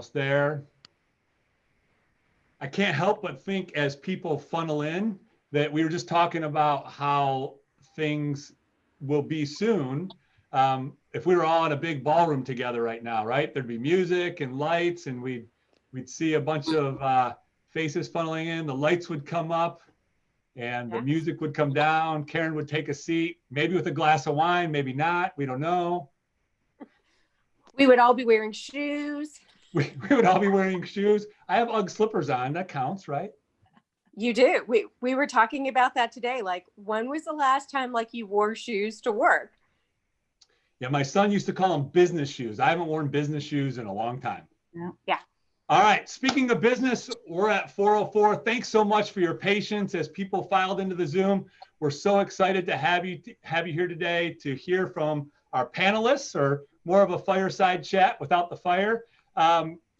almost there. I can't help but think as people funnel in that we were just talking about how things will be soon. If we were all in a big ballroom together right now, right? There'd be music and lights, and we'd see a bunch of faces funneling in. The lights would come up, and the music would come down. Karin would take a seat, maybe with a glass of wine, maybe not. We don't know. We would all be wearing shoes. We would all be wearing shoes. I have UGG slippers on. That counts, right? You do. We were talking about that today. Like, when was the last time like you wore shoes to work? Yeah, my son used to call them business shoes. I haven't worn business shoes in a long time. Yeah. All right. Speaking of business, we're at 4:04. Thanks so much for your patience as people filed into the Zoom. We're so excited to have you here today to hear from our panelists, or more of a fireside chat without the fire.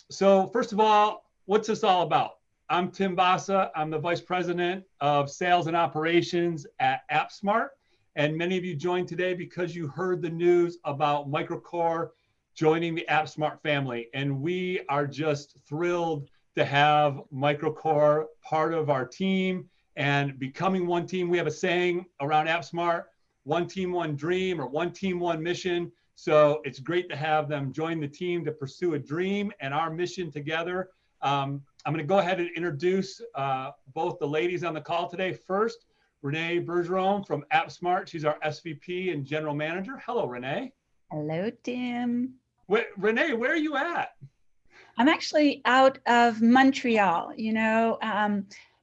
So first of all, what's this all about? I'm Tim Basa. I'm the Vice President of Sales and Operations at AppSmart. And many of you joined today because you heard the news about MicroCorp joining the AppSmart family. And we are just thrilled to have MicroCorp part of our team and becoming one team. We have a saying around AppSmart, one team, one dream, or one team, one mission. So it's great to have them join the team to pursue a dream and our mission together. I'm going to go ahead and introduce both the ladies on the call today. First, Renee Bergeron from AppSmart. She's our SVP and General Manager. Hello, Renee. Hello, Tim. Renee, where are you at? I'm actually out of Montreal. You know,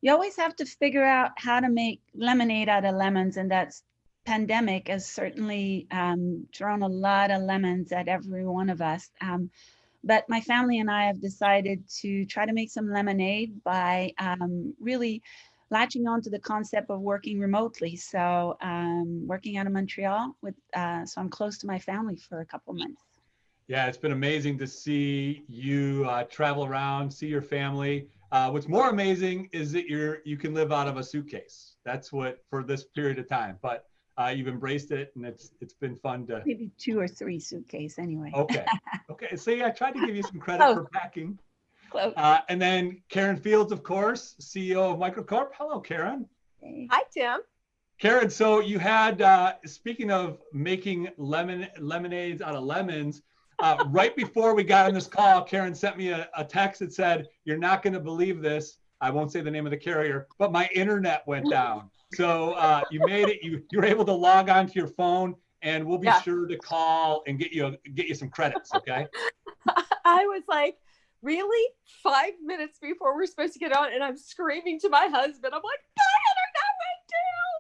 you always have to figure out how to make lemonade out of lemons, and that's pandemic has certainly thrown a lot of lemons at every one of us. But my family and I have decided to try to make some lemonade by really latching on to the concept of working remotely. So working out of Montreal so I'm close to my family for a couple months. Yeah, it's been amazing to see you travel around, see your family. What's more amazing is that you can live out of a suitcase. That's what for this period of time. But you've embraced it, and it's been fun to maybe 2 or 3 suitcases anyway. Okay. So yeah, I tried to give you some credit for packing. Close. And then Karin Fields, of course, CEO of MicroCorp. Hello, Karin. Hey. Hi, Tim. Karin, so you had speaking of making lemonades out of lemons. Right before we got on this call, Karin sent me a text that said, "You're not going to believe this. I won't say the name of the carrier, but my internet went down." So you made it. You were able to log onto your phone, and we'll be sure to call and get you some credits. Okay. I was like, really? 5 minutes before we're supposed to get on, and I'm screaming to my husband. I'm like, the internet went down,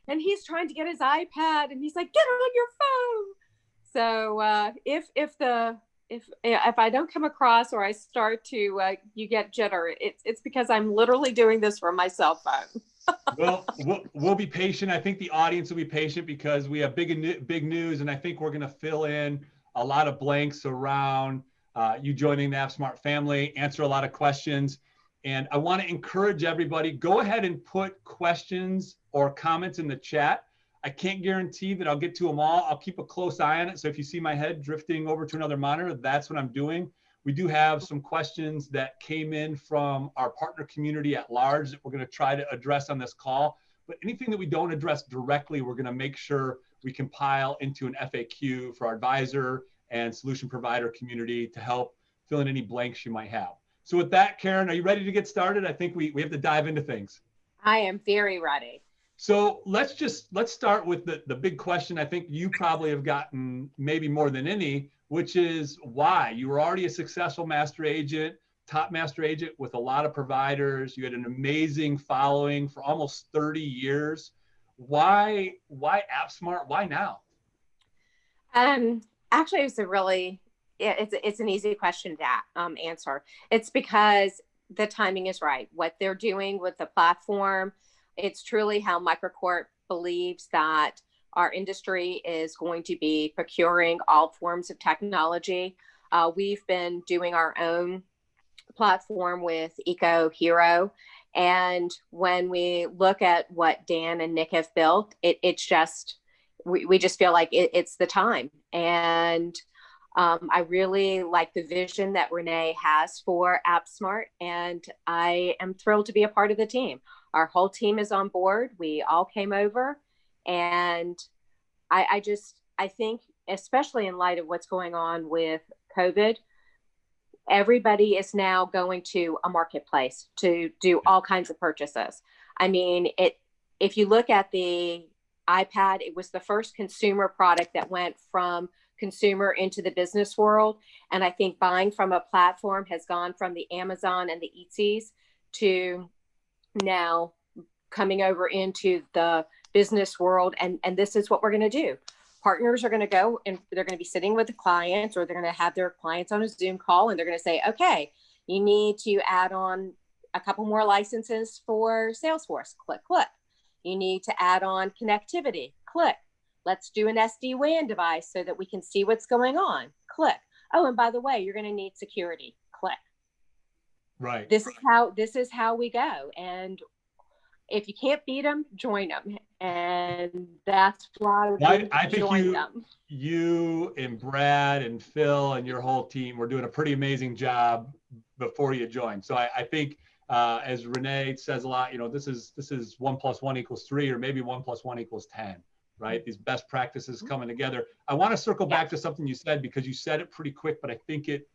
and he's trying to get his iPad, and he's like, get it on your phone. So if I don't come across or I start to you get jitter, it's because I'm literally doing this from my cell phone. Well, we'll be patient. I think the audience will be patient because we have big news, and I think we're going to fill in a lot of blanks around you joining the AppSmart family, answer a lot of questions. And I want to encourage everybody, go ahead and put questions or comments in the chat. I can't guarantee that I'll get to them all. I'll keep a close eye on it. So if you see my head drifting over to another monitor, that's what I'm doing. We do have some questions that came in from our partner community at large that we're going to try to address on this call. But anything that we don't address directly, we're going to make sure we compile into an FAQ for our advisor and solution provider community to help fill in any blanks you might have. So with that, Karin, are you ready to get started? I think we have to dive into things. I am very ready. So let's start with the big question I think you probably have gotten maybe more than any, which is why. You were already a successful master agent, top master agent with a lot of providers. You had an amazing following for almost 30 years. Why AppSmart? Why now? Actually, it's an easy question to answer. It's because the timing is right. What they're doing with the platform, it's truly how MicroCorp believes that our industry is going to be procuring all forms of technology. We've been doing our own platform with EcoHero. And when we look at what Dan and Nick have built, we just feel like it's the time. And I really like the vision that Renee has for AppSmart, and I am thrilled to be a part of the team. Our whole team is on board. We all came over, and I think, especially in light of what's going on with COVID, everybody is now going to a marketplace to do all kinds of purchases. I mean, if you look at the iPad, it was the first consumer product that went from consumer into the business world. And I think buying from a platform has gone from the Amazon and the Eatsies to now coming over into the business world. And this is what we're going to do. Partners are going to go and they're going to be sitting with the clients, or they're going to have their clients on a Zoom call, and they're going to say, okay, you need to add on a couple more licenses for Salesforce. Click, click. You need to add on connectivity. Click. Let's do an SD-WAN device so that we can see what's going on. Click. Oh, and by the way, you're going to need security. Click. Right. This is how we go. And if you can't beat them, join them. And that's why I think you and Brad and Phil and your whole team were doing a pretty amazing job before you joined. So I think as Renee says a lot, this is 1 + 1 = 3, or maybe 1 + 1 = 10, right? These best practices coming together. I want to circle back to something you said, because you said it pretty quick, but I think it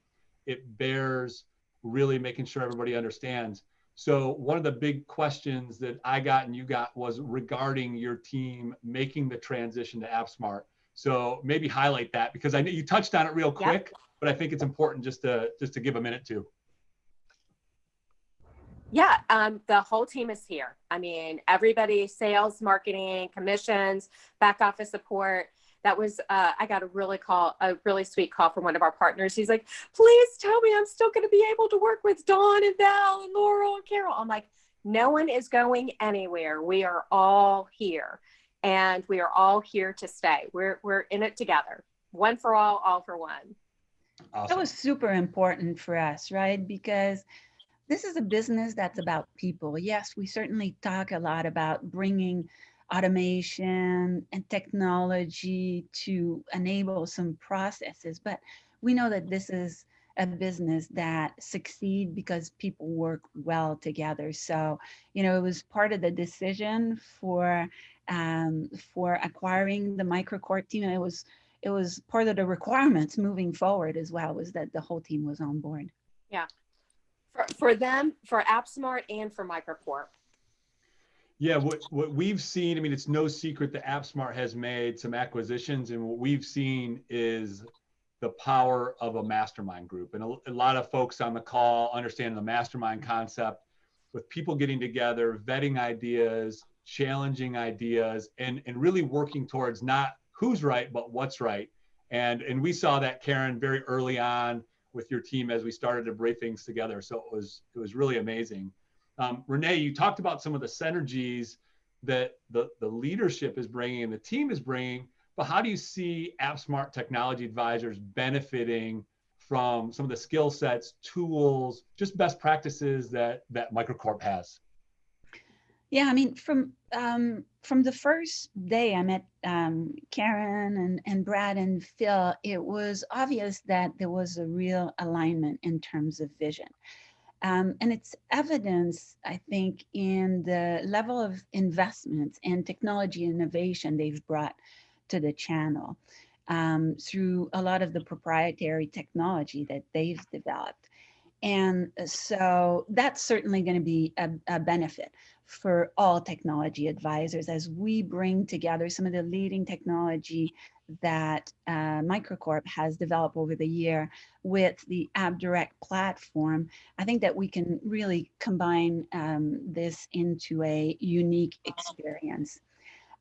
bears really making sure everybody understands. So one of the big questions that I got and you got was regarding your team making the transition to AppSmart. So maybe highlight that, because I know you touched on it real quick, but I think it's important just to give a minute to. Yeah, the whole team is here. I mean, everybody, sales, marketing, commissions, back office support. That was, I got a really sweet call from one of our partners. He's like, please tell me I'm still going to be able to work with Dawn and Val and Laurel and Carol. I'm like, no one is going anywhere. We are all here, and we are all here to stay. We're in it together. One for all for one. Awesome. That was super important for us, right? Because this is a business that's about people. Yes, we certainly talk a lot about bringing automation and technology to enable some processes, but we know that this is a business that succeeds because people work well together. So, it was part of the decision for acquiring the MicroCorp team. And it was part of the requirements moving forward as well, was that the whole team was on board. Yeah. For them, for AppSmart and for MicroCorp. Yeah, what we've seen, I mean, it's no secret that AppSmart has made some acquisitions, and what we've seen is the power of a mastermind group. And a lot of folks on the call understand the mastermind concept, with people getting together, vetting ideas, challenging ideas, and really working towards not who's right, but what's right. And we saw that, Karin, very early on with your team as we started to bring things together. So it was really amazing. Renee, you talked about some of the synergies that the leadership is bringing and the team is bringing, but how do you see AppSmart technology advisors benefiting from some of the skill sets, tools, just best practices that MicroCorp has? Yeah, I mean, from the first day I met Karin and Brad and Phil, it was obvious that there was a real alignment in terms of vision. And it's evidence, I think, in the level of investments and technology innovation they've brought to the channel through a lot of the proprietary technology that they've developed. And so that's certainly going to be a benefit for all technology advisors as we bring together some of the leading technology that MicroCorp has developed over the year with the AppDirect platform. I think that we can really combine this into a unique experience.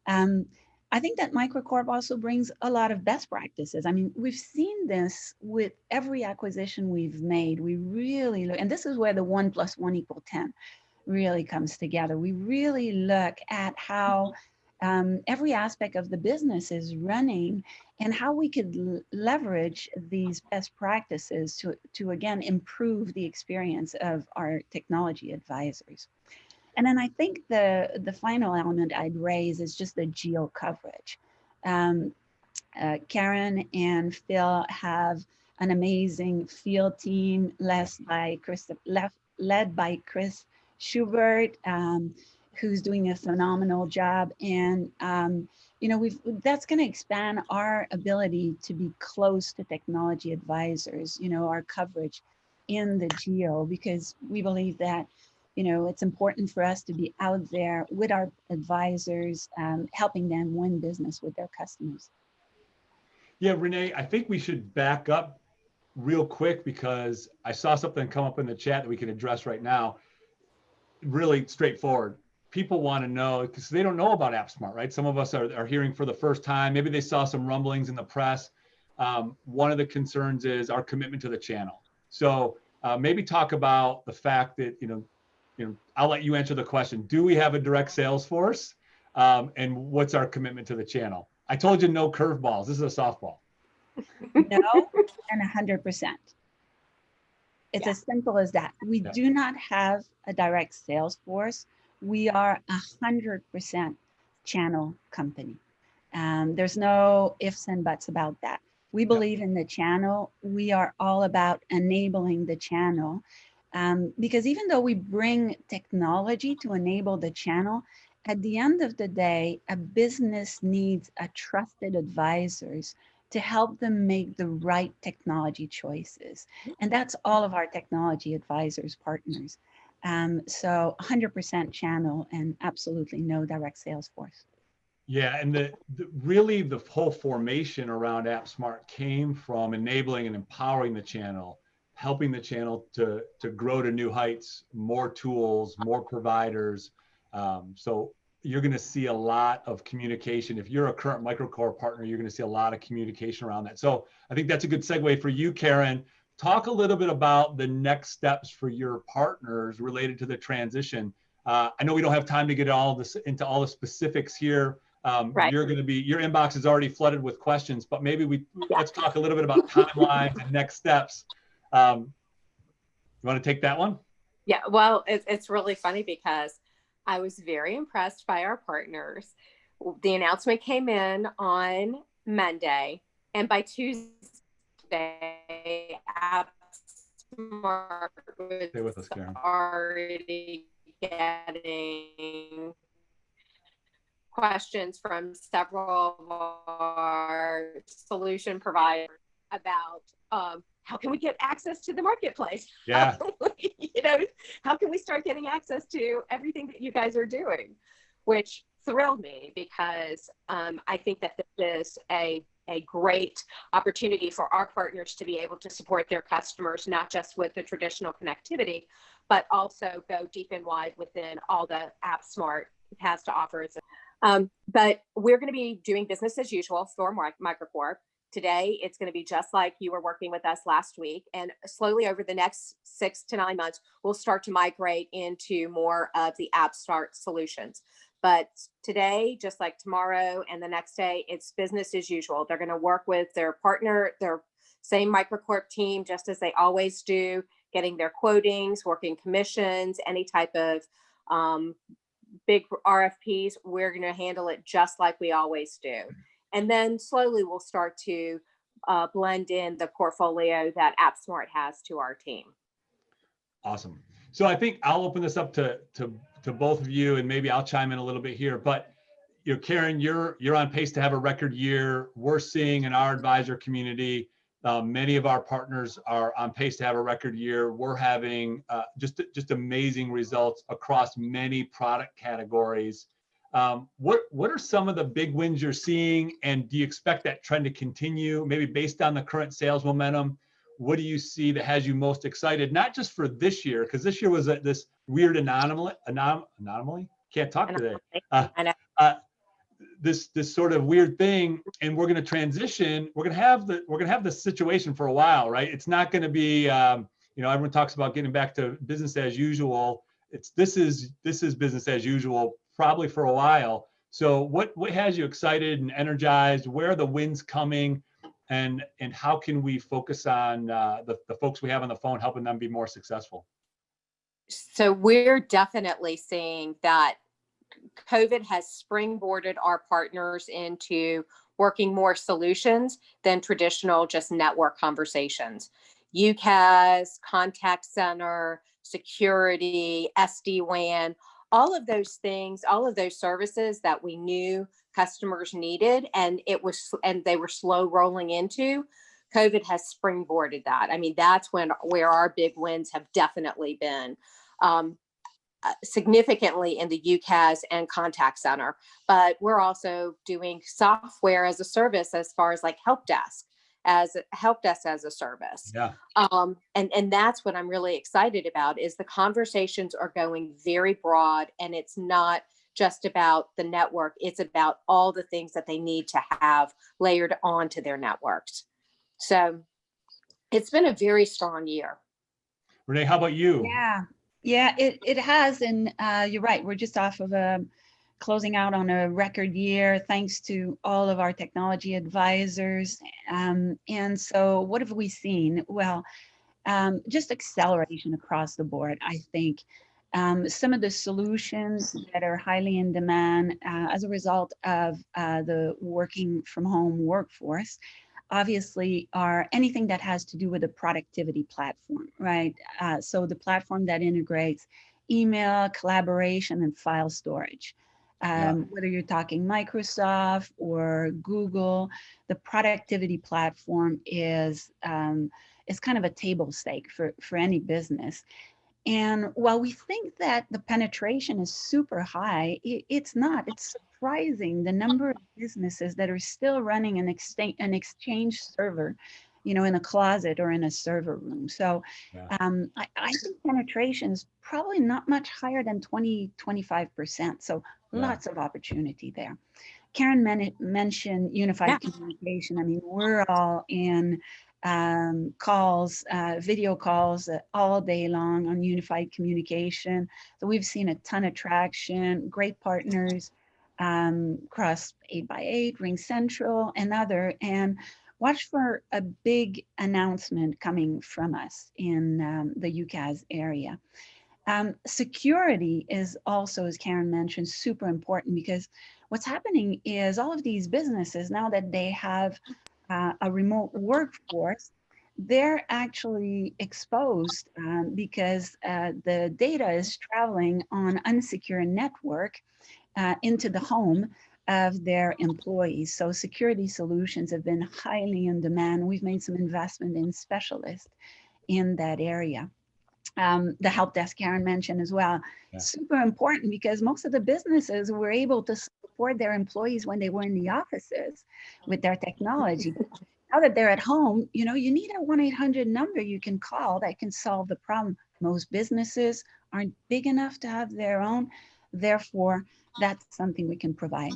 I think that MicroCorp also brings a lot of best practices. I mean, we've seen this with every acquisition we've made. We really look, and this is where the 1 + 1 = 10 really comes together. We really look at how every aspect of the business is running and how we could leverage these best practices to again, improve the experience of our technology advisors. And then I think the final element I'd raise is just the geo coverage. Karin and Phil have an amazing field team led by Chris Schubert, who's doing a phenomenal job. And that's going to expand our ability to be close to technology advisors, our coverage in the geo, because we believe that it's important for us to be out there with our advisors, helping them win business with their customers. Yeah, Renee, I think we should back up real quick because I saw something come up in the chat that we can address right now. Really straightforward. People want to know because they don't know about AppSmart, right? Some of us are hearing for the first time. Maybe they saw some rumblings in the press. One of the concerns is our commitment to the channel. So maybe talk about the fact that, I'll let you answer the question. Do we have a direct sales force? And what's our commitment to the channel? I told you no curveballs. This is a softball. No, and 100%. It's as simple as that. We do not have a direct sales force. We are 100% channel company. There's no ifs and buts about that. We believe in the channel. We are all about enabling the channel. Because even though we bring technology to enable the channel, at the end of the day, a business needs a trusted advisors to help them make the right technology choices. And that's all of our technology advisors partners. So 100% channel and absolutely no direct sales force. Yeah, and really the whole formation around AppSmart came from enabling and empowering the channel, helping the channel to grow to new heights, more tools, more providers. So you're going to see a lot of communication. If you're a current MicroCorp partner, you're going to see a lot of communication around that. So I think that's a good segue for you, Karin. Talk a little bit about the next steps for your partners related to the transition. I know we don't have time to get into all the specifics here. Right. Your inbox is already flooded with questions, but maybe let's talk a little bit about timelines and next steps. You want to take that one? Yeah, well, it's really funny because I was very impressed by our partners. The announcement came in on Monday, and by Tuesday, AppSmart was already getting questions from several of our solution providers about how can we get access to the marketplace? Yeah. How can we start getting access to everything that you guys are doing? Which thrilled me because I think that this is a great opportunity for our partners to be able to support their customers, not just with the traditional connectivity, but also go deep and wide within all the AppSmart has to offer. But we're going to be doing business as usual for MicroCorp. Today, it's going to be just like you were working with us last week. And slowly over the next 6 to 9 months, we'll start to migrate into more of the AppSmart solutions. But today, just like tomorrow and the next day, it's business as usual. They're going to work with their partner, their same MicroCorp team, just as they always do, getting their quotings, working commissions, any type of big RFPs. We're going to handle it just like we always do. And then slowly we'll start to blend in the portfolio that AppSmart has to our team. Awesome. So I think I'll open this up to both of you, and maybe I'll chime in a little bit here. But Karin, you're on pace to have a record year. We're seeing in our advisor community, many of our partners are on pace to have a record year. We're having just amazing results across many product categories. What are some of the big wins you're seeing, and do you expect that trend to continue? Maybe based on the current sales momentum, what do you see that has you most excited? Not just for this year, because this year was this weird anomaly. Can't talk today. This sort of weird thing, and we're going to transition. We're going to have this situation for a while, right? It's not going to be, everyone talks about getting back to business as usual. This is business as usual probably for a while. So what has you excited and energized? Where are the wins coming, and how can we focus on the folks we have on the phone, helping them be more successful? So we're definitely seeing that COVID has springboarded our partners into working more solutions than traditional just network conversations. UCaaS, contact center, security, SD-WAN, all of those things, all of those services that we knew customers needed, and they were slow rolling into. COVID has springboarded that. I mean, that's where our big wins have definitely been. Significantly in the UCaaS and contact center, but we're also doing software as a service as far as like help desk as a service. Yeah. And that's what I'm really excited about is the conversations are going very broad, and it's not just about the network. It's about all the things that they need to have layered onto their networks. So it's been a very strong year. Renee, how about you? Yeah, it has. And you're right. We're just off of closing out on a record year, thanks to all of our technology advisors. And so what have we seen? Well, just acceleration across the board, I think. Some of the solutions that are highly in demand as a result of the working from home workforce obviously are anything that has to do with a productivity platform, right? So the platform that integrates email, collaboration, and file storage. Whether you're talking Microsoft or Google, the productivity platform is kind of a table stake for any business. And while we think that the penetration is super high, it's not. It's surprising the number of businesses that are still running an exchange server, in a closet or in a server room. So I think penetration is probably not much higher than 25%. So lots of opportunity there. Karin mentioned unified communication. I mean, we're all in calls, video calls all day long on unified communication. So we've seen a ton of traction, great partners across 8x8, Ring Central, and other. And watch for a big announcement coming from us in the UCaaS area. Security is also, as Karin mentioned, super important, because what's happening is all of these businesses, now that they have a remote workforce, they're actually exposed because the data is traveling on unsecure network into the home of their employees. So security solutions have been highly in demand. We've made some investment in specialists in that area. The help desk Karin mentioned as well, super important, because most of the businesses were able to support their employees when they were in the offices with their technology. Now that they're at home, you need a 1-800 number you can call that can solve the problem. Most businesses aren't big enough to have their own. Therefore, that's something we can provide.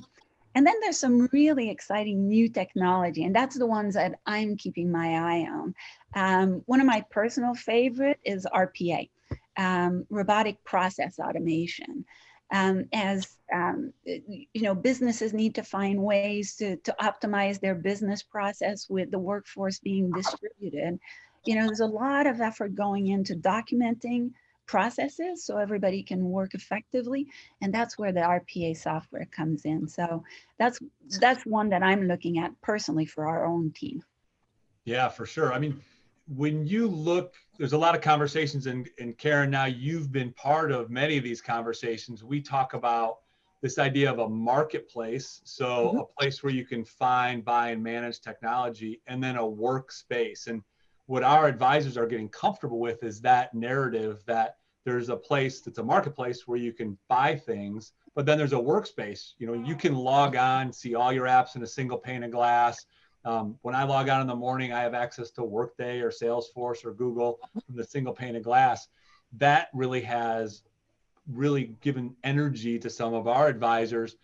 And then there's some really exciting new technology, and that's the ones that I'm keeping my eye on. One of my personal favorite is RPA, robotic process automation. Businesses need to find ways to optimize their business process with the workforce being distributed. There's a lot of effort going into documenting processes so everybody can work effectively, and that's where the RPA software comes in. So that's one that I'm looking at personally for our own team. Yeah, for sure. I mean, when you look, there's a lot of conversations, and Karin, now you've been part of many of these conversations. We talk about this idea of a marketplace, so a place where you can find, buy, and manage technology, and then a workspace. And what our advisors are getting comfortable with is that narrative that there's a place that's a marketplace where you can buy things, but then there's a workspace. You can log on, see all your apps in a single pane of glass. When I log on in the morning, I have access to Workday or Salesforce or Google from the single pane of glass. That really has given energy to some of our advisors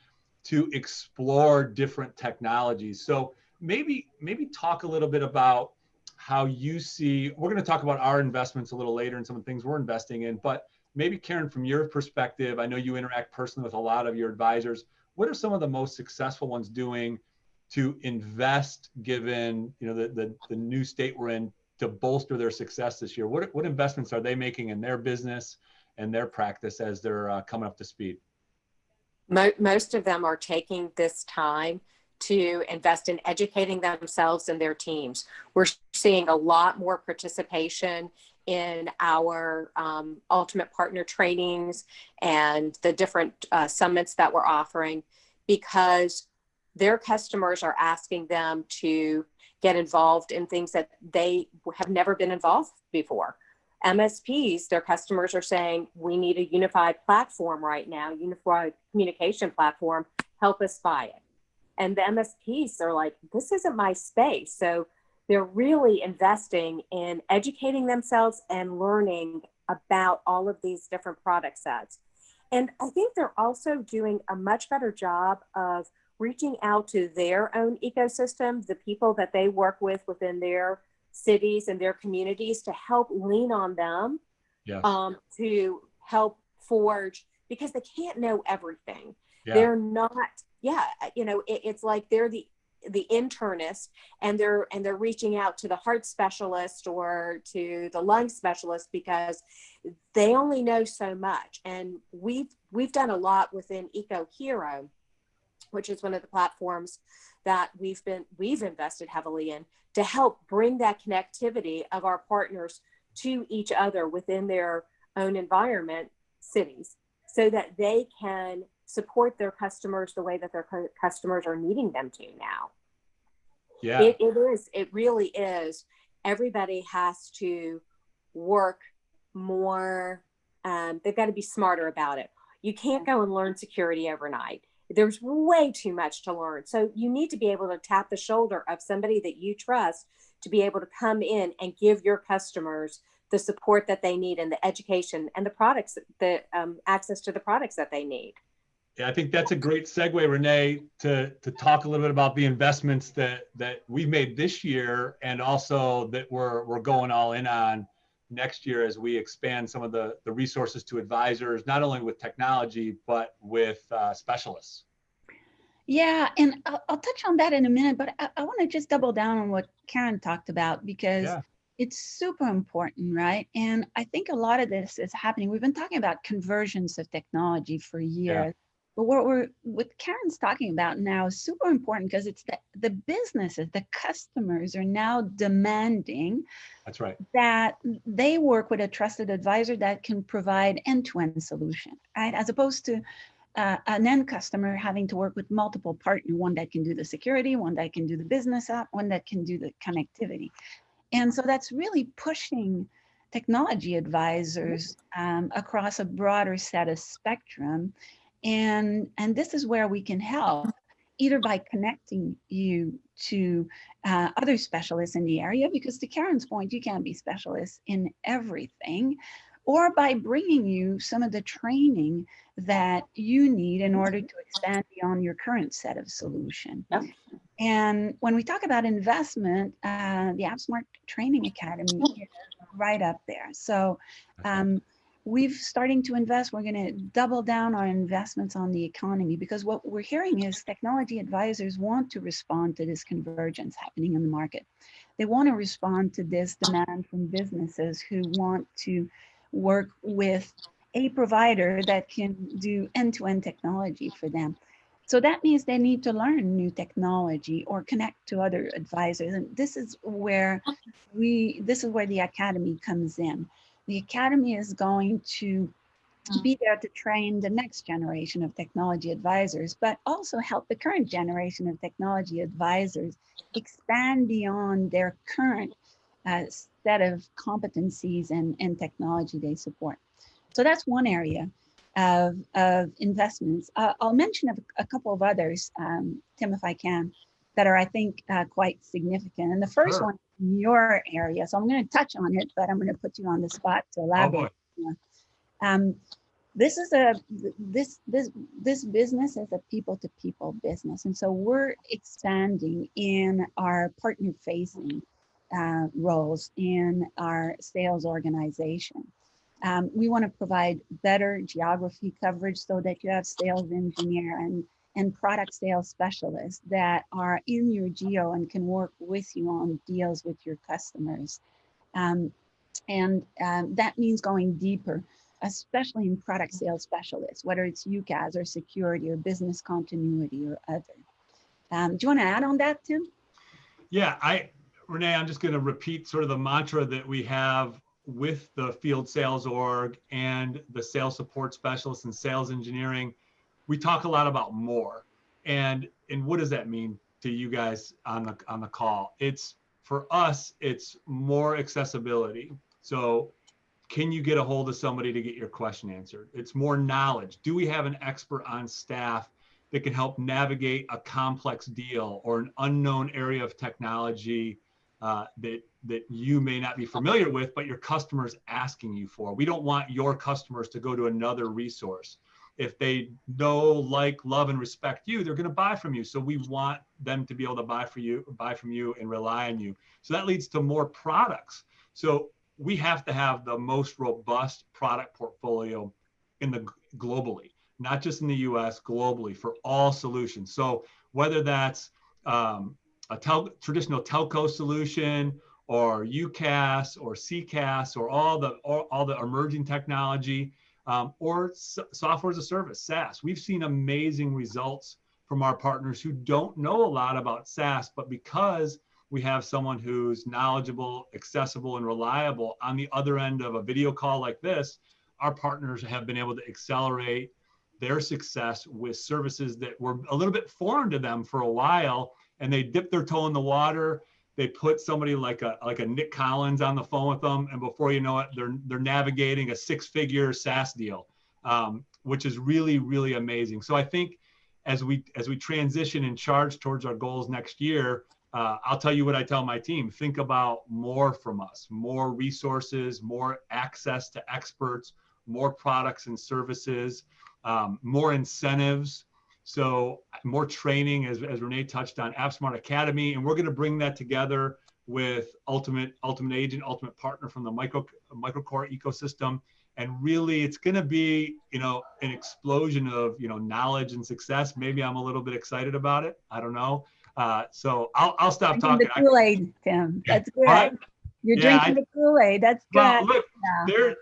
to explore different technologies. So maybe talk a little bit about how you see, we're going to talk about our investments a little later and some of the things we're investing in, but maybe Karin, from your perspective, I know you interact personally with a lot of your advisors. What are some of the most successful ones doing to invest, given the new state we're in, to bolster their success this year? What investments are they making in their business and their practice as they're coming up to speed? Most of them are taking this time to invest in educating themselves and their teams. We're seeing a lot more participation in our ultimate partner trainings and the different summits that we're offering, because their customers are asking them to get involved in things that they have never been involved before. MSPs, their customers are saying, we need a unified platform right now, unified communication platform, help us buy it. And the MSPs are like, this isn't my space. So they're really investing in educating themselves and learning about all of these different product sets. And I think they're also doing a much better job of reaching out to their own ecosystem, the people that they work with within their cities and their communities, to help lean on them, Yes. To help forge, because they can't know everything. Yeah. They're not, it's like they're the internist, and they're reaching out to the heart specialist or to the lung specialist because they only know so much. And we've done a lot within EcoHero, which is one of the platforms that we've invested heavily in, to help bring that connectivity of our partners to each other within their own environment, cities, so that they can support their customers the way that their customers are needing them to now. Yeah, it really is. Everybody has to work more. They've got to be smarter about it. You can't go and learn security overnight. There's way too much to learn. So you need to be able to tap the shoulder of somebody that you trust to be able to come in and give your customers the support that they need, and the education and the products, the access to the products that they need. Yeah, I think that's a great segue, Renee, to talk a little bit about the investments that we've made this year, and also that we're going all in on next year as we expand some of the resources to advisors, not only with technology, but with specialists. Yeah, and I'll touch on that in a minute, but I want to just double down on what Karin talked about, because it's super important, right? And I think a lot of this is happening. We've been talking about conversions of technology for years, but what Karin's talking about now is super important, because it's the businesses, the customers are now demanding. That's right. That they work with a trusted advisor that can provide end-to-end solution, right? As opposed to an end customer having to work with multiple partners, one that can do the security, one that can do the business app, one that can do the connectivity. And so that's really pushing technology advisors across a broader set of spectrum. And this is where we can help, either by connecting you to other specialists in the area, because to Karin's point, you can't be specialists in everything, or by bringing you some of the training that you need in order to expand beyond your current set of solution. Yep. And when we talk about investment, the AppSmart Training Academy is right up there. So we've starting to invest. We're going to double down our investments on the economy, because what we're hearing is technology advisors want to respond to this convergence happening in the market. They want to respond to this demand from businesses who want to work with a provider that can do end-to-end technology for them. So that means they need to learn new technology or connect to other advisors. And this is where the academy comes in. The academy is going to be there to train the next generation of technology advisors, but also help the current generation of technology advisors expand beyond their current set of competencies and technology they support. So that's one area of investments. I'll mention a couple of others, Tim, if I can, that are, I think, quite significant. And the first one in your area, so I'm going to touch on it, but I'm going to put you on the spot to elaborate. This business is a people-to-people business, and so we're expanding in our partner-facing roles in our sales organization. We want to provide better geography coverage so that you have sales engineer and product sales specialists that are in your geo and can work with you on deals with your customers. That means going deeper, especially in product sales specialists, whether it's UCaaS or security or business continuity or other. Do you want to add on that, Tim? Yeah, Renee, I'm just going to repeat sort of the mantra that we have with the field sales org and the sales support specialists and sales engineering. We talk a lot about more. And what does that mean to you guys on the call? It's, for us, it's more accessibility. So can you get a hold of somebody to get your question answered? It's more knowledge. Do we have an expert on staff that can help navigate a complex deal or an unknown area of technology that you may not be familiar with, but your customer's asking you for? We don't want your customers to go to another resource. If they know, like, love, and respect you, they're going to buy from you. So we want them to be able to buy from you and rely on you. So that leads to more products. So we have to have the most robust product portfolio globally, not just in the US, globally, for all solutions. So whether that's a traditional telco solution, or UCaaS, or CCaaS, or all the emerging technology, or software as a service, SaaS. We've seen amazing results from our partners who don't know a lot about SaaS, but because we have someone who's knowledgeable, accessible, and reliable on the other end of a video call like this, our partners have been able to accelerate their success with services that were a little bit foreign to them for a while, and they dipped their toe in the water. They put somebody like a Nick Collins on the phone with them, and before you know it, they're navigating a 6-figure SaaS deal, which is really, really amazing. So I think as we transition and charge towards our goals next year, I'll tell you what I tell my team: think about more from us, more resources, more access to experts, more products and services, more incentives. So more training, as Renee touched on, AppSmart Academy, and we're going to bring that together with Ultimate Agent, Ultimate Partner from the MicroCorp ecosystem. And really, it's going to be, an explosion of, knowledge and success. Maybe I'm a little bit excited about it. I don't know. So I'll stop talking. The Kool-Aid, Tim. That's good. What? You're drinking the Kool-Aid. That's good. Well, look,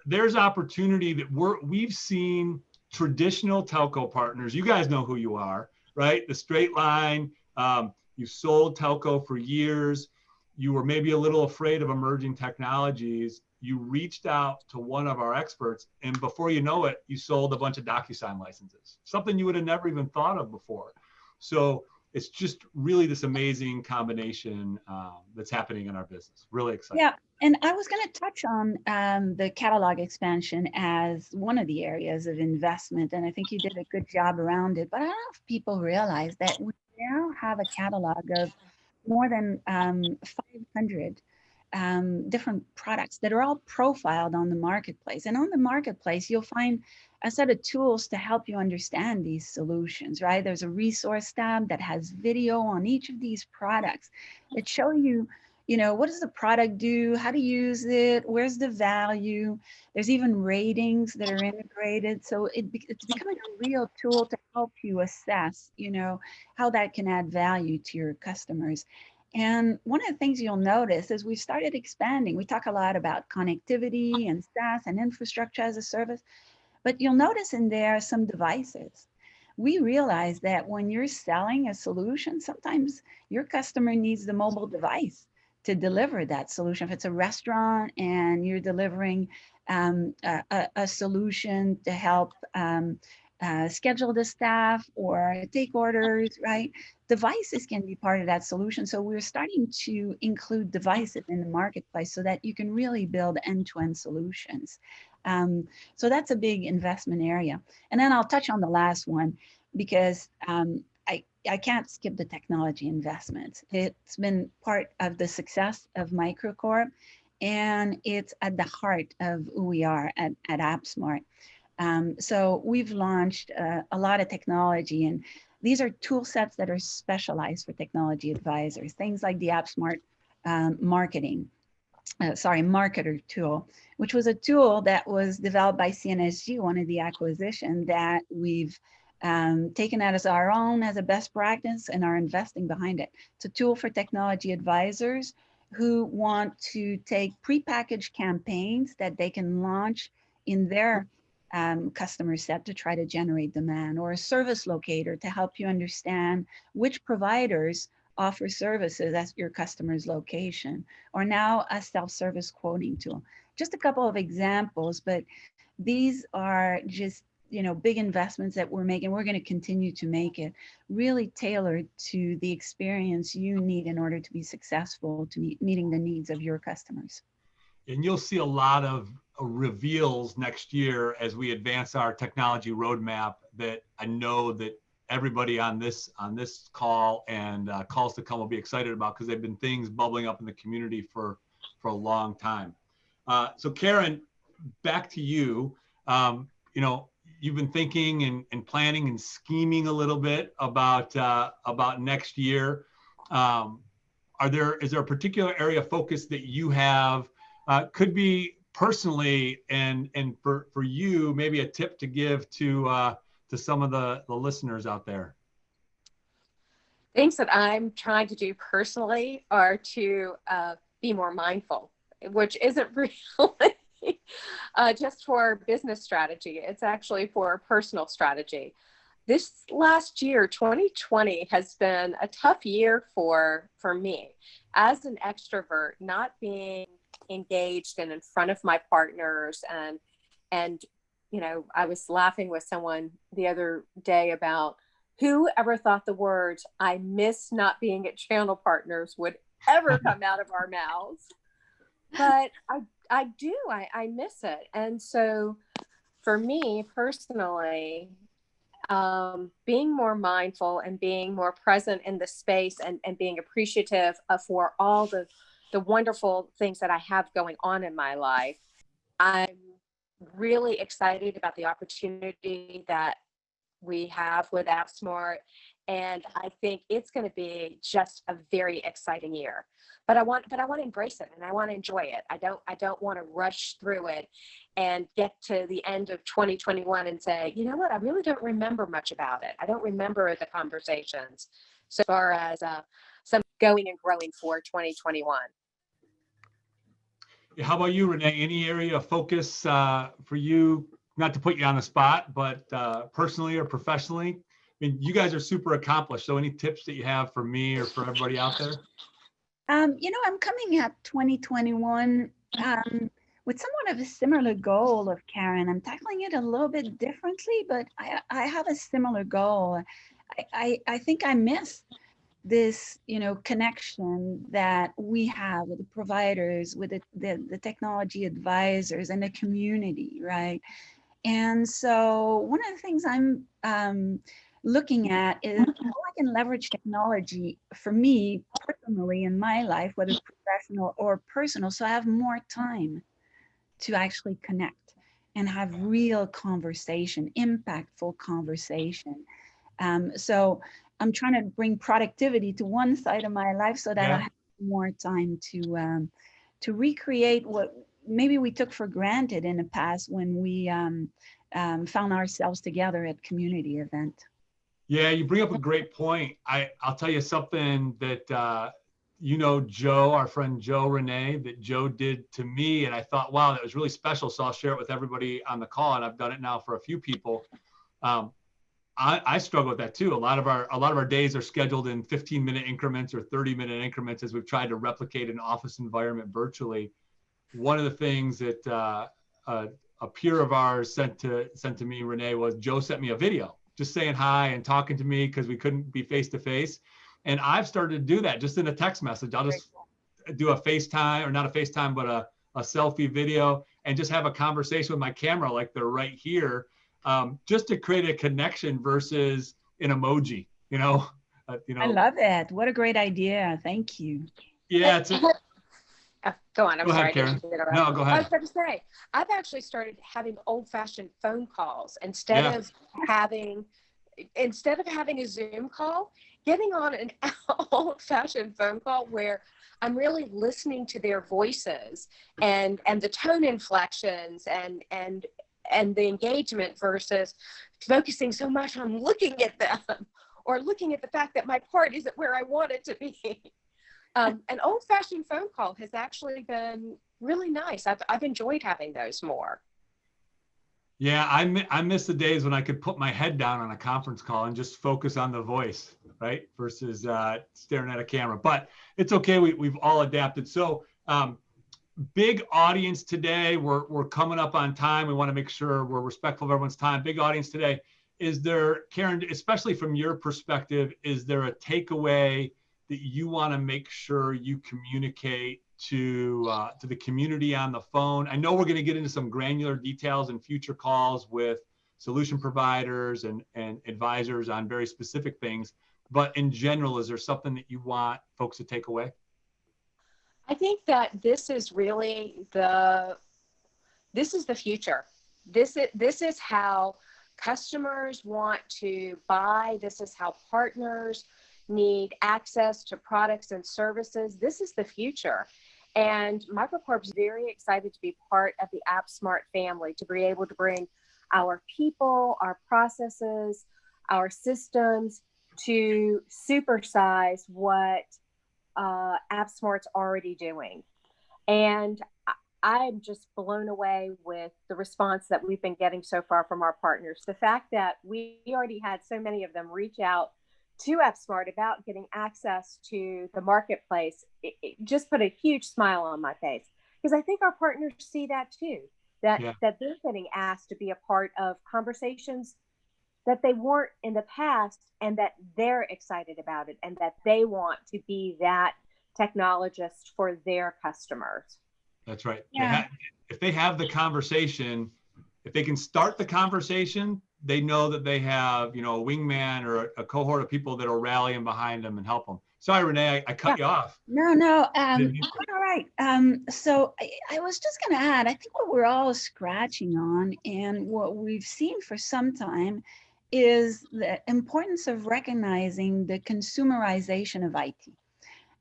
there's opportunity that we've seen traditional telco partners. You guys know who you are, right? The straight line. You sold telco for years. You were maybe a little afraid of emerging technologies. You reached out to one of our experts, and before you know it, you sold a bunch of DocuSign licenses, something you would have never even thought of before. So it's just really this amazing combination that's happening in our business. Really exciting. Yeah, and I was going to touch on the catalog expansion as one of the areas of investment, and I think you did a good job around it. But I don't know if people realize that we now have a catalog of more than 500 different products that are all profiled on the marketplace. And on the marketplace, you'll find a set of tools to help you understand these solutions, right? There's a resource tab that has video on each of these products that show you, what does the product do? How to use it? Where's the value? There's even ratings that are integrated. So it's becoming a real tool to help you assess, how that can add value to your customers. And one of the things you'll notice is we've started expanding. We talk a lot about connectivity and SaaS and infrastructure as a service, but you'll notice in there some devices. We realize that when you're selling a solution, sometimes your customer needs the mobile device to deliver that solution. If it's a restaurant and you're delivering a solution to help schedule the staff or take orders, right? Devices can be part of that solution. So we're starting to include devices in the marketplace so that you can really build end-to-end solutions. So that's a big investment area. And then I'll touch on the last one because I can't skip the technology investments. It's been part of the success of MicroCorp, and it's at the heart of who we are at AppSmart. So we've launched a lot of technology, and these are tool sets that are specialized for technology advisors. Things like the AppSmart marketer tool, which was a tool that was developed by Synergies, one of the acquisitions that we've taken that as our own as a best practice and are investing behind it. It's a tool for technology advisors who want to take prepackaged campaigns that they can launch in their customer set to try to generate demand, or a service locator to help you understand which providers offer services at your customer's location, or now a self-service quoting tool. Just a couple of examples, but these are just, big investments that we're making. We're going to continue to make it really tailored to the experience you need in order to be successful, to meeting the needs of your customers. And you'll see a lot of reveals next year as we advance our technology roadmap that I know that everybody on this call and calls to come will be excited about, because they've been things bubbling up in the community for a long time. So Karin, back to you. You've been thinking and planning and scheming a little bit about next year. Is there a particular area of focus that you have? Could be personally, and for you, maybe a tip to give to some of the listeners out there. Things that I'm trying to do personally are to be more mindful, which isn't really just for business strategy. It's actually for personal strategy. This last year, 2020, has been a tough year for me. As an extrovert, not being engaged and in front of my partners, and I was laughing with someone the other day about who ever thought the words "I miss not being at channel partners" would ever come out of our mouths. But I do, I miss it. And so for me personally, being more mindful and being more present in the space, and being appreciative for all the wonderful things that I have going on in my life. I'm really excited about the opportunity that we have with AppSmart, and I think it's going to be just a very exciting year. But I want to embrace it, and I want to enjoy it. I don't want to rush through it and get to the end of 2021 and say, you know what, I really don't remember much about it. I don't remember the conversations so far as some going and growing for 2021. How about you, Renee? Any area of focus for you, not to put you on the spot, but personally or professionally? I mean, you guys are super accomplished. So any tips that you have for me or for everybody out there? I'm coming at 2021 with somewhat of a similar goal of Karin. I'm tackling it a little bit differently, but I have a similar goal. I think I miss this, connection that we have with the providers, with the technology advisors and the community, right? And so one of the things I'm looking at is how I can leverage technology for me personally in my life, whether professional or personal, so I have more time to actually connect and have real conversation, impactful conversation. So I'm trying to bring productivity to one side of my life so that I have more time to recreate what maybe we took for granted in the past when we found ourselves together at community event. Yeah, you bring up a great point. I'll tell you something that Joe, our friend Joe Renee, that Joe did to me, and I thought, wow, that was really special. So I'll share it with everybody on the call, and I've done it now for a few people. I struggle with that too. A lot of our days are scheduled in 15-minute increments or 30-minute increments as we've tried to replicate an office environment virtually. One of the things that a peer of ours sent to me, Renee, was Joe sent me a video just saying hi and talking to me because we couldn't be face to face. And I've started to do that just in a text message. I'll just do a FaceTime, or not a FaceTime, but a selfie video, and just have a conversation with my camera like they're right here, just to create a connection versus an emoji, I love it. What a great idea. Thank you. Yeah. Go on. I'm sorry. Ahead, Karin. No, go ahead. I was about to say, I've actually started having old-fashioned phone calls instead of having a Zoom call, getting on an old-fashioned phone call where I'm really listening to their voices and the tone inflections and the engagement versus focusing so much on looking at them or looking at the fact that my part isn't where I want it to be. An old-fashioned phone call has actually been really nice. I've enjoyed having those more. Yeah, I miss the days when I could put my head down on a conference call and just focus on the voice, right? Versus staring at a camera. But it's okay. We've all adapted. So big audience today. We're coming up on time. We want to make sure we're respectful of everyone's time. Big audience today. Is there, Karin, especially from your perspective, is there a takeaway that you want to make sure you communicate to the community on the phone? I know we're going to get into some granular details in future calls with solution providers and advisors on very specific things. But in general, is there something that you want folks to take away? I think that this is really this is the future. This is how customers want to buy. This is how partners need access to products and services. This is the future. And MicroCorp is very excited to be part of the AppSmart family, to be able to bring our people, our processes, our systems to supersize what AppSmart's already doing. And I'm just blown away with the response that we've been getting so far from our partners. The fact that we already had so many of them reach out to AppSmart about getting access to the marketplace, it just put a huge smile on my face, because I think our partners see that too, that they're getting asked to be a part of conversations that they weren't in the past, and that they're excited about it, and that they want to be that technologist for their customers. That's right. Yeah. If they have the conversation, if they can start the conversation, they know that they have, a wingman or a cohort of people that are rallying behind them and help them. Sorry, Renee, I cut you off. No. All right. So I was just going to add, I think what we're all scratching on, and what we've seen for some time, is the importance of recognizing the consumerization of IT.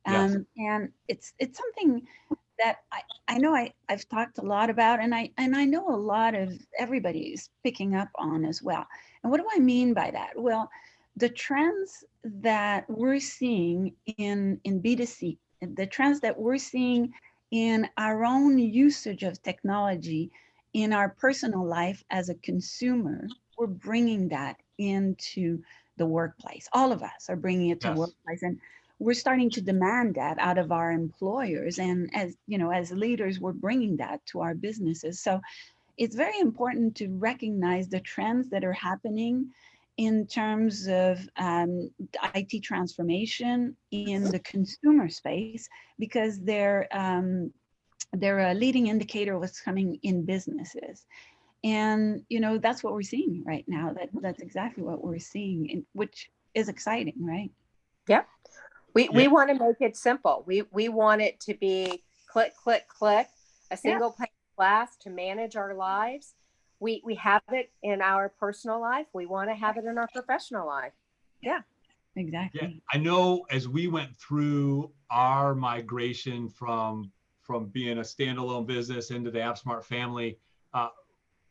Yes. And it's something that I know I've talked a lot about, and I know a lot of everybody is picking up on as well. And what do I mean by that? Well, the trends that we're seeing in B2C, the trends that we're seeing in our own usage of technology in our personal life as a consumer, we're bringing that into the workplace. All of us are bringing it to the workplace, and we're starting to demand that out of our employers. And as leaders, we're bringing that to our businesses. So it's very important to recognize the trends that are happening in terms of IT transformation in the consumer space, because they're a leading indicator of what's coming in businesses. And that's what we're seeing right now. That's exactly what we're seeing, which is exciting, right? Yep. We want to make it simple. We want it to be click, click, click, a single pane of glass to manage our lives. We have it in our personal life. We want to have it in our professional life. Yeah, exactly. Yeah, I know as we went through our migration from being a standalone business into the AppSmart family,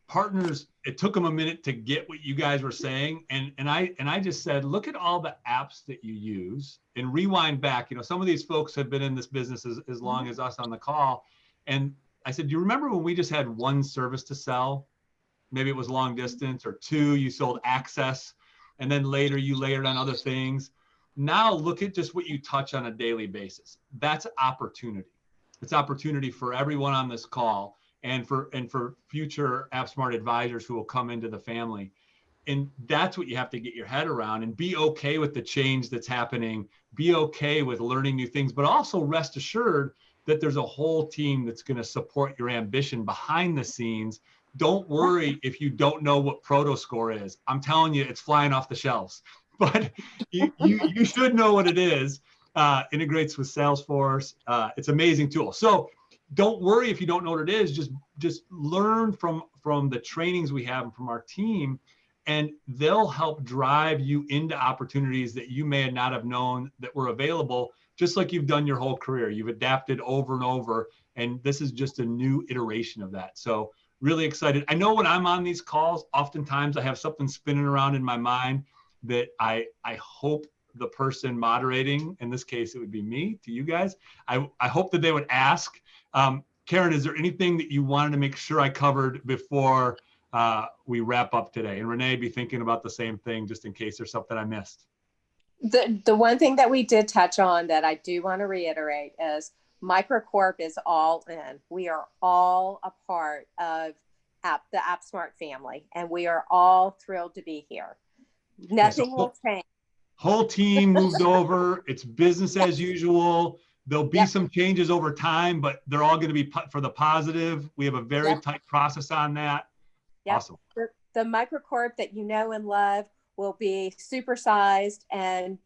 partners, it took them a minute to get what you guys were saying. And I just said, look at all the apps that you use, and rewind back. Some of these folks have been in this business as long as us on the call. And I said, do you remember when we just had one service to sell? Maybe it was long distance, or two, you sold access, and then later you layered on other things. Now look at just what you touch on a daily basis. That's opportunity. It's opportunity for everyone on this call, and for future AppSmart advisors who will come into the family. And that's what you have to get your head around, and be okay with the change that's happening. Be okay with learning new things, but also rest assured that there's a whole team that's going to support your ambition behind the scenes. Don't worry if you don't know what ProtoScore is. I'm telling you, it's flying off the shelves. But you should know what it is. Integrates with Salesforce. It's an amazing tool. So don't worry if you don't know what it is. Just learn from the trainings we have and from our team, and they'll help drive you into opportunities that you may not have known that were available, just like you've done your whole career. You've adapted over and over, and this is just a new iteration of that. So really excited. I know when I'm on these calls, oftentimes I have something spinning around in my mind that I hope the person moderating, in this case, it would be me, to you guys, I hope that they would ask. Karin, is there anything that you wanted to make sure I covered before we wrap up today. And Renee, be thinking about the same thing just in case there's something I missed. The one thing that we did touch on that I do want to reiterate is MicroCorp is all in. We are all a part of the AppSmart family, and we are all thrilled to be here. Nothing will change. Whole team moved over. It's business as usual. There'll be some changes over time, but they're all going to be for the positive. We have a very tight process on that. Awesome. The MicroCorp that you know and love will be supersized and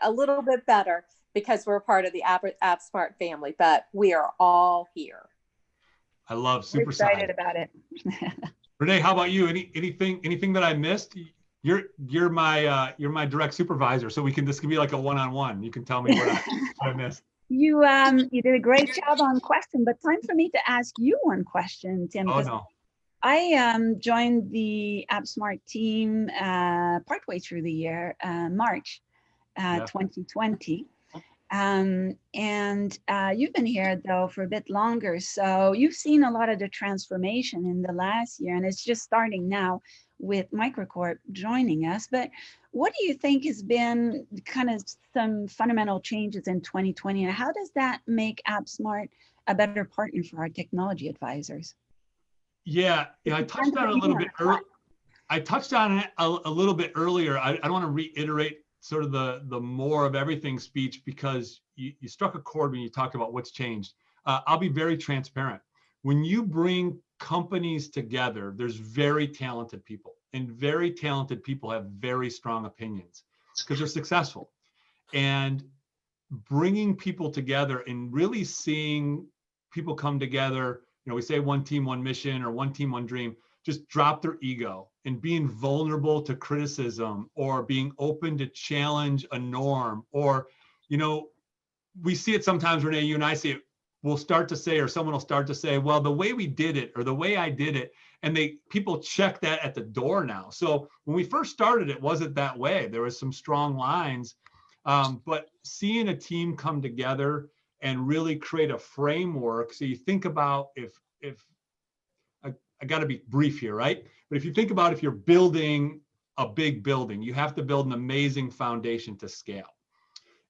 a little bit better because we're part of the AppSmart family, but we are all here. I love supersized. We're excited about it. Renee, how about you? Anything that I missed? You're my direct supervisor, so this can be like a one-on-one. You can tell me what I missed. You did a great job on question, but time for me to ask you one question, Tim. Oh no. I joined the AppSmart team partway through the year, March 2020. And you've been here though for a bit longer. So you've seen a lot of the transformation in the last year, and it's just starting now with MicroCorp joining us. But what do you think has been kind of some fundamental changes in 2020, and how does that make AppSmart a better partner for our technology advisors? Yeah, I touched on it a little bit earlier. I touched on it a little bit earlier. I don't want to reiterate sort of the more of everything speech because you struck a chord when you talked about what's changed. I'll be very transparent. When you bring companies together, there's very talented people, and very talented people have very strong opinions because they're successful. And bringing people together and really seeing people come together, we say one team, one mission, or one team, one dream, just drop their ego and being vulnerable to criticism or being open to challenge a norm. Or, we see it sometimes, Renee, you and I see it, we'll start to say, or someone will start to say, well, the way we did it, or the way I did it, and people check that at the door now. So when we first started, it wasn't that way. There was some strong lines, but seeing a team come together and really create a framework. So you think about if I got to be brief here, right? But if you think about if you're building a big building, you have to build an amazing foundation to scale.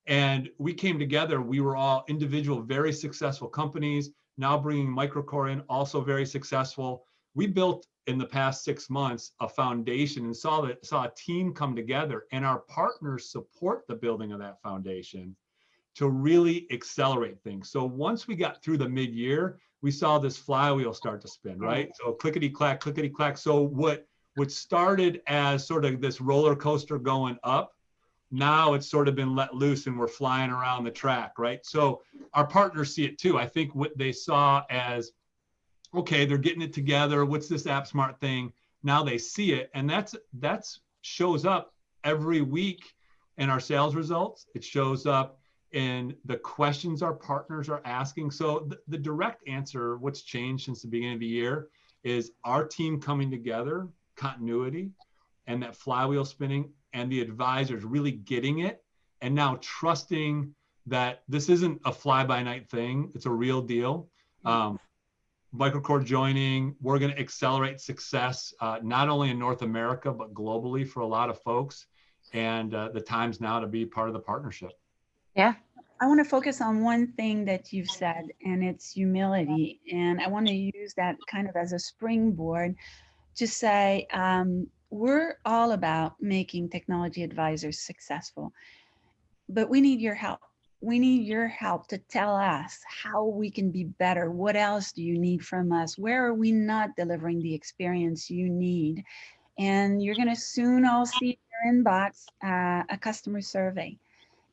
And we came together, we were all individual, very successful companies, now bringing MicroCorp in, also very successful. We built in the past 6 months a foundation and saw a team come together, and our partners support the building of that foundation to really accelerate things. So once we got through the mid-year, we saw this flywheel start to spin, right? So clickety clack, clickety clack. So what started as sort of this roller coaster going up, now it's sort of been let loose and we're flying around the track, right? So our partners see it too. I think what they saw as, okay, they're getting it together. What's this AppSmart thing? Now they see it, and that's shows up every week in our sales results. It shows up in the questions our partners are asking. So the direct answer, what's changed since the beginning of the year, is our team coming together, continuity, and that flywheel spinning, and the advisors really getting it, and now trusting that this isn't a fly-by-night thing. It's a real deal. MicroCorp joining, we're going to accelerate success, not only in North America, but globally for a lot of folks. And the time's now to be part of the partnership. Yeah. I want to focus on one thing that you've said, and it's humility. And I want to use that kind of as a springboard to say, we're all about making technology advisors successful, but we need your help. We need your help to tell us how we can be better. What else do you need from us? Where are we not delivering the experience you need? And you're going to soon all see in your inbox a customer survey.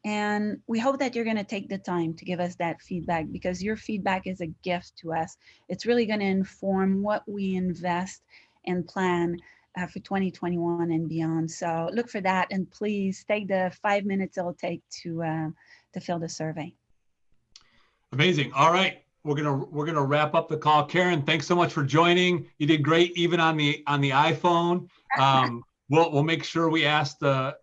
And we hope that you're going to take the time to give us that feedback, because your feedback is a gift to us. It's really going to inform what we invest and plan for 2021 and beyond. So look for that, and please take the 5 minutes it'll take to fill the survey. Amazing. All right, we're gonna wrap up the call. Karin, thanks so much for joining. You did great, even on the iPhone. We'll make sure we ask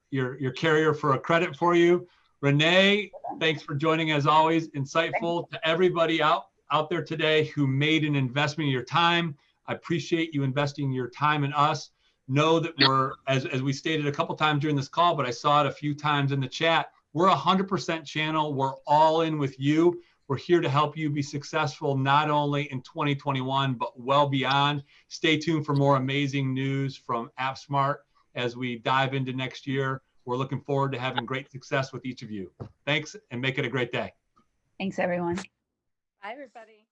your carrier for a credit for you. Renee, thanks for joining as always. Insightful to everybody out there today who made an investment of your time. I appreciate you investing your time in us. Know that we're, as we stated a couple times during this call, but I saw it a few times in the chat, we're 100% channel. We're all in with you. We're here to help you be successful, not only in 2021, but well beyond. Stay tuned for more amazing news from AppSmart as we dive into next year. We're looking forward to having great success with each of you. Thanks, and make it a great day. Thanks, everyone. Bye, everybody.